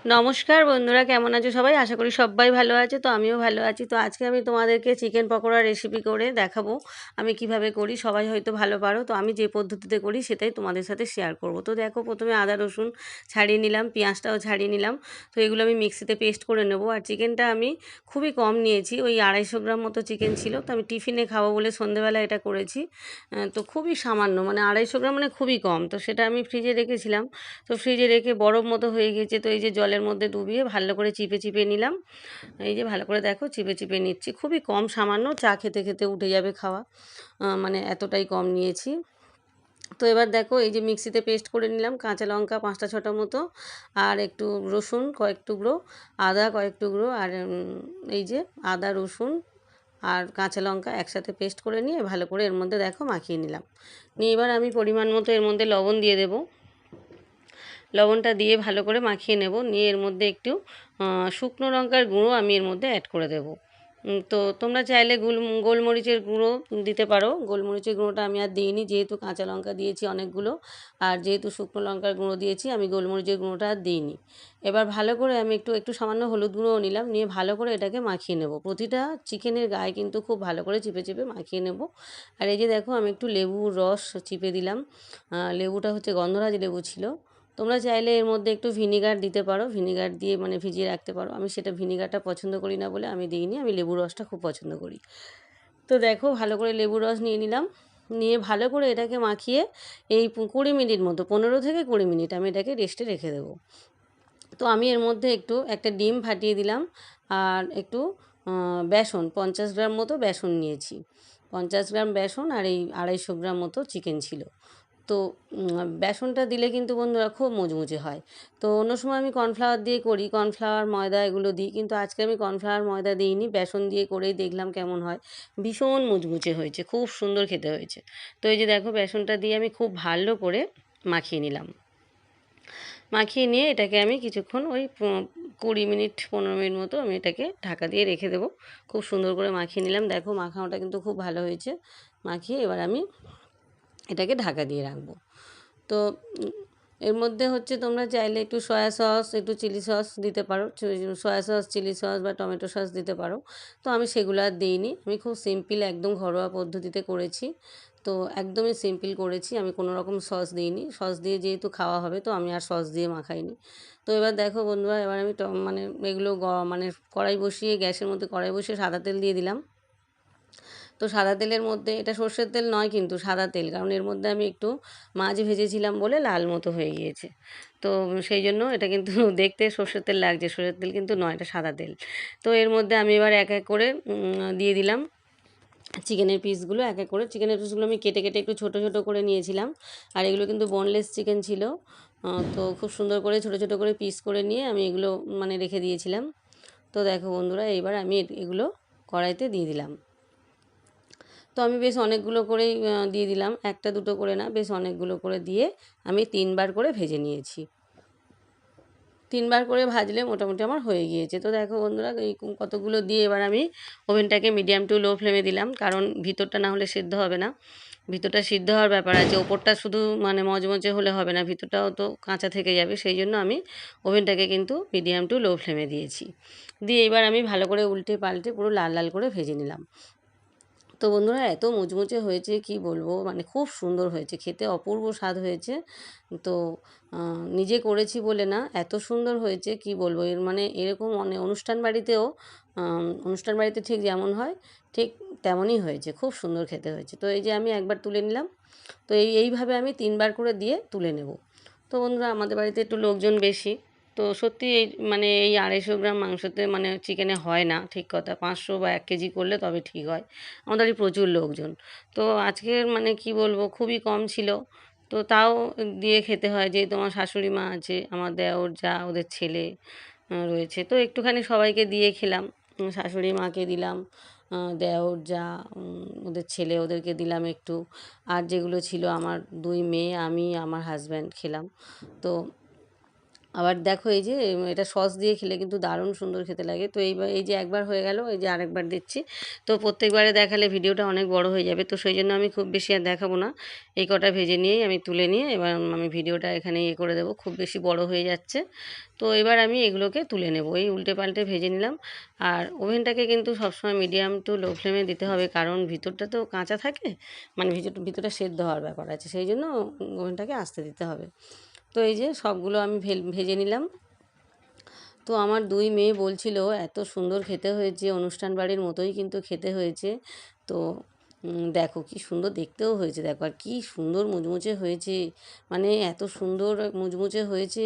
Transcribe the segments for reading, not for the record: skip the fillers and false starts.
নমস্কার বন্ধুরা, কেমন আছো সবাই? আশা করি সবাই ভালো আছে। তো আমিও ভালো আছি। তো আজকে আমি তোমাদেরকে চিকেন পকোড়া রেসিপি করে দেখাবো আমি কিভাবে করি। সবাই হয়তো ভালো পারো, তো আমি যে পদ্ধতিতে করি সেটাই তোমাদের সাথে শেয়ার করব। তো দেখো, প্রথমে আদা রসুন ছাড়িয়ে নিলাম, পেঁয়াজটাও ছাড়িয়ে নিলাম। তো এগুলো আমি মিক্সিতে পেস্ট করে নেবো। আর চিকেনটা আমি খুবই কম নিয়েছি, ওই 250 গ্রাম মতো চিকেন ছিল। তো আমি টিফিনে খাবো বলে সন্ধেবেলা এটা করেছি। তো খুবই সামান্য, মানে 250 গ্রাম মানে খুবই কম। তো সেটা আমি ফ্রিজে রেখেছিলাম। তো ফ্রিজে রেখে বরফ মতো হয়ে গেছে। তো এই যে জলের মধ্যে ডুবিয়ে ভালো করে চিপে চিপে নিলাম। এই যে ভালো করে দেখো চিপে চিপে নিচ্ছি, খুবই কম, সামান্য, চা খেতে খেতে উঠে যাবে খাওয়া, মানে এতটাই কম নিয়েছি। তো এবার দেখো, এই যে মিক্সিতে পেস্ট করে নিলাম, কাঁচা লঙ্কা 5টা 6টা মতো, আর একটু রসুন কয়েক টুকরো, আদা কয়েক টুকরো, আর এই যে আদা রসুন আর কাঁচা লঙ্কা একসাথে পেস্ট করে নিয়ে ভালো করে এর মধ্যে দেখো মাখিয়ে নিলাম। নিয়ে এবার আমি পরিমাণ মতো এর মধ্যে লবণ দিয়ে দেবো। লবণটা দিয়ে ভালো করে মাখিয়ে নেব। নিয়ে এর মধ্যে একটু শুকনো লঙ্কার গুঁড়ো আমি এর মধ্যে অ্যাড করে দেব। তো তোমরা চাইলে গোলমরিচের গুঁড়ো দিতে পারো। গোলমরিচের গুঁড়োটা আমি আর দিইনি, যেহেতু কাঁচা লঙ্কা দিয়েছি অনেকগুলো, আর যেহেতু শুকনো লঙ্কার গুঁড়ো দিয়েছি, আমি গোলমরিচের গুঁড়োটা আর দিইনি। এবার ভালো করে আমি একটু একটু সামান্য হলুদ গুঁড়োও নিলাম, নিয়ে ভালো করে এটাকে মাখিয়ে নেব। প্রতিটা চিকেনের গায়ে কিন্তু খুব ভালো করে চিপে চিপে মাখিয়ে নেব। আর এই যে দেখো, আমি একটু লেবুর রস চিপে দিলাম। লেবুটা হচ্ছে গন্ধরাজ লেবু ছিল। তোমরা চাইলে এর মধ্যে একটু ভিনিগার দিতে পারো, ভিনিগার দিয়ে মানে ভিজিয়ে রাখতে পারো। আমি সেটা ভিনিগারটা পছন্দ করি না বলে আমি দিইনি, আমি লেবুর রসটা খুব পছন্দ করি। তো দেখো, ভালো করে লেবুর রস নিয়ে নিলাম। নিয়ে ভালো করে এটাকে মাখিয়ে এই 20 মিনিট মতো, 15 থেকে 20 মিনিট আমি এটাকে রেস্টে রেখে দেবো। তো আমি এর মধ্যে একটু একটা ডিম ফাটিয়ে দিলাম, আর একটু বেসন 50 গ্রাম মতো বেসন নিয়েছি। 50 গ্রাম বেসন আর এই 250 গ্রাম মতো চিকেন ছিল। তো বেসনটা দিলে কিন্তু বন্ধুরা খুব মুচমুচে হয়। তো অন্য সময় আমি কর্নফ্লাওয়ার দিয়ে করি, কর্নফ্লাওয়ার ময়দা এগুলো দিই, কিন্তু আজকে আমি কর্নফ্লাওয়ার ময়দা দিইনি, বেসন দিয়ে করেই দেখলাম কেমন হয়। ভীষণ মুচমুচে হয়েছে, খুব সুন্দর খেতে হয়েছে। তো এই যে দেখো, বেসনটা দিয়ে আমি খুব ভালো করে মাখিয়ে নিলাম। মাখিয়ে নিয়ে এটাকে আমি কিছুক্ষণ ওই 20 মিনিট 15 মিনিট মতো আমি এটাকে ঢাকা দিয়ে রেখে দেবো। খুব সুন্দর করে মাখিয়ে নিলাম, দেখো মাখানোটা কিন্তু খুব ভালো হয়েছে। মাখিয়ে এবার আমি এটাকে ঢাকা দিয়ে রাখবো। তো এর মধ্যে হচ্ছে তোমরা চাইলে একটু সয়া সস, একটু চিলি সস দিতে পারো। সয়া সস, চিলি সস বা টমেটো সস দিতে পারো। তো আমি সেগুলো আর দিইনি, আমি খুব সিম্পল একদম ঘরোয়া পদ্ধতিতে করেছি। তো একদমই সিম্পল করেছি, আমি কোনো রকম সস দিইনি। সস দিয়ে যেহেতু খাওয়া হবে, তো আমি আর সস দিয়ে মাখাইনি। তো এবার দেখো বন্ধুরা, এবার আমি মানে এগুলো মানে কড়াই বসিয়ে, গ্যাসের মধ্যে কড়াই বসিয়ে সাদা তেল দিয়ে দিলাম। তো সাদা তেলের মধ্যে, এটা সর্ষের তেল নয় কিন্তু সাদা তেল, কারণ এর মধ্যে আমি একটু মাছ ভেজেছিলাম বলে লাল মতো হয়ে গিয়েছে। তো সেই জন্য এটা কিন্তু দেখতে সর্ষের তেল লাগছে, সর্ষের তেল কিন্তু নয়, এটা সাদা তেল। তো এর মধ্যে আমি এবার এক এক করে দিয়ে দিলাম চিকেনের পিসগুলো। এক এক করে চিকেনের পিসগুলো আমি কেটে কেটে একটু ছোটো ছোটো করে নিয়েছিলাম। আর এগুলো কিন্তু বোনলেস চিকেন ছিল। তো খুব সুন্দর করে ছোটো ছোটো করে পিস করে নিয়ে আমি এগুলো মানে রেখে দিয়েছিলাম। তো দেখো বন্ধুরা, এইবার আমি এগুলো কড়াইতে দিয়ে দিলাম। তো আমি বেশ অনেকগুলো করেই দিয়ে দিলাম, একটা দুটো করে না, বেশ অনেকগুলো করে দিয়ে আমি 3বার করে ভেজে নিয়েছি। 3বার করে ভাজলে মোটামুটি আমার হয়ে গিয়েছে। তো দেখো বন্ধুরা, এই কতগুলো দিয়ে এবার আমি ওভেনটাকে মিডিয়াম টু লো ফ্লেমে দিলাম, কারণ ভিতরটা না হলে সিদ্ধ হবে না। ভিতরটা সিদ্ধ হওয়ার ব্যাপার আছে, ওপরটা শুধু মানে মচমচে হলে হবে না, ভিতরটাও তো কাঁচা থেকে যাবে। সেই জন্য আমি ওভেনটাকে কিন্তু মিডিয়াম টু লো ফ্লেমে দিয়েছি। দিয়ে এবার আমি ভালো করে উল্টে পাল্টে পুরো লাল লাল করে ভেজে নিলাম। তো বন্ধুরা, এত মুচমুচে হয়েছে কি বলবো, মানে খুব সুন্দর হয়েছে, খেতে অপূর্ব স্বাদ হয়েছে। তো নিজে করেছি বলে না, এত সুন্দর হয়েছে কি বলবো। এর মানে এরকম অনুষ্ঠান বাড়িতেও, অনুষ্ঠান বাড়িতে ঠিক যেমন হয় ঠিক তেমনই হয়েছে, খুব সুন্দর খেতে হয়েছে। তো এই যে আমি একবার তুলে নিলাম। তো এইভাবে আমি 3বার করে দিয়ে তুলে নেব। তো বন্ধুরা, আমাদের বাড়িতে একটু লোকজন বেশি। তো সত্যি এই মানে এই 250 গ্রাম মাংসতে মানে চিকেনে হয় না ঠিক কথা, 500 বা 1 কেজি করলে তবে ঠিক হয়। আমাদের বাড়ি প্রচুর লোকজন। তো আজকের মানে কি বলবো, খুবই কম ছিল। তো তাও দিয়ে খেতে হয়, যেহেতু আমার শাশুড়ি মা আছে, আমার দেওর যা ওদের ছেলে রয়েছে, তো একটুখানি সবাইকে দিয়ে খেলাম। শাশুড়ি মাকে দিলাম, দেওর যা, ওদের ছেলে ওদেরকে দিলাম একটু। আর যেগুলো ছিল আমার 2 মেয়ে, আমি, আমার হাজব্যান্ড খেলাম। তো আবার দেখো এই যে এটা সস দিয়ে খেলে কিন্তু দারুণ সুন্দর খেতে লাগে। তো এইবার এই যে একবার হয়ে গেল, এই যে আরেকবার দিচ্ছি। তো প্রত্যেকবারে দেখালে ভিডিওটা অনেক বড় হয়ে যাবে, তো সেই জন্য আমি খুব বেশি আর দেখাবো না। এই কটা ভেজে নিয়েই আমি তুলে নিয়ে এবার আমি ভিডিওটা এখানে ইয়ে করে দেবো, খুব বেশি বড় হয়ে যাচ্ছে। তো এবার আমি এগুলোকে তুলে নেব, এই উল্টে পাল্টে ভেজে নিলাম। আর ওভেনটাকে কিন্তু সবসময় মিডিয়াম টু লো ফ্লেমে দিতে হবে, কারণ ভিতরটা তো কাঁচা থাকে, মানে ভিতরটা সেদ্ধ হওয়ার ব্যাপার আছে, সেই জন্য ওভেনটাকে আস্তে দিতে হবে। তো এই যে সবগুলো আমি ভেজে নিলাম। তো আমার 2 মেয়ে বলছিল এত সুন্দর খেতে হয়েছে, অনুষ্ঠান বাড়ির মতোই কিন্তু খেতে হয়েছে। তো দেখো কি সুন্দর দেখতেও হয়েছে, দেখো আর কি সুন্দর মুচমুচে হয়েছে, মানে এত সুন্দর মুচমুচে হয়েছে,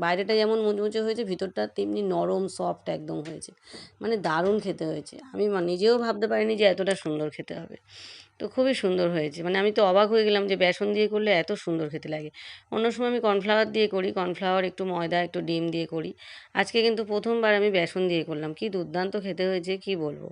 বাইরেটা যেমন মুচমুচে হয়েছে ভিতরটা তেমনি নরম সফট একদম হয়েছে, মানে দারুণ খেতে হয়েছে। আমি নিজেও ভাবতে পারিনি যে এতটা সুন্দর খেতে হবে। তো খুবই সুন্দর হয়েছে, মানে আমি তো অবাক হয়ে গেলাম যে বেসন দিয়ে করলে এত সুন্দর খেতে লাগে। অন্য সময় আমি কর্নফ্লাওয়ার দিয়ে করি, কর্নফ্লাওয়ার একটু ময়দা একটু ডিম দিয়ে করি। আজকে কিন্তু প্রথমবার আমি বেসন দিয়ে করলাম, কি দুর্দান্ত খেতে হয়েছে কি বলবো।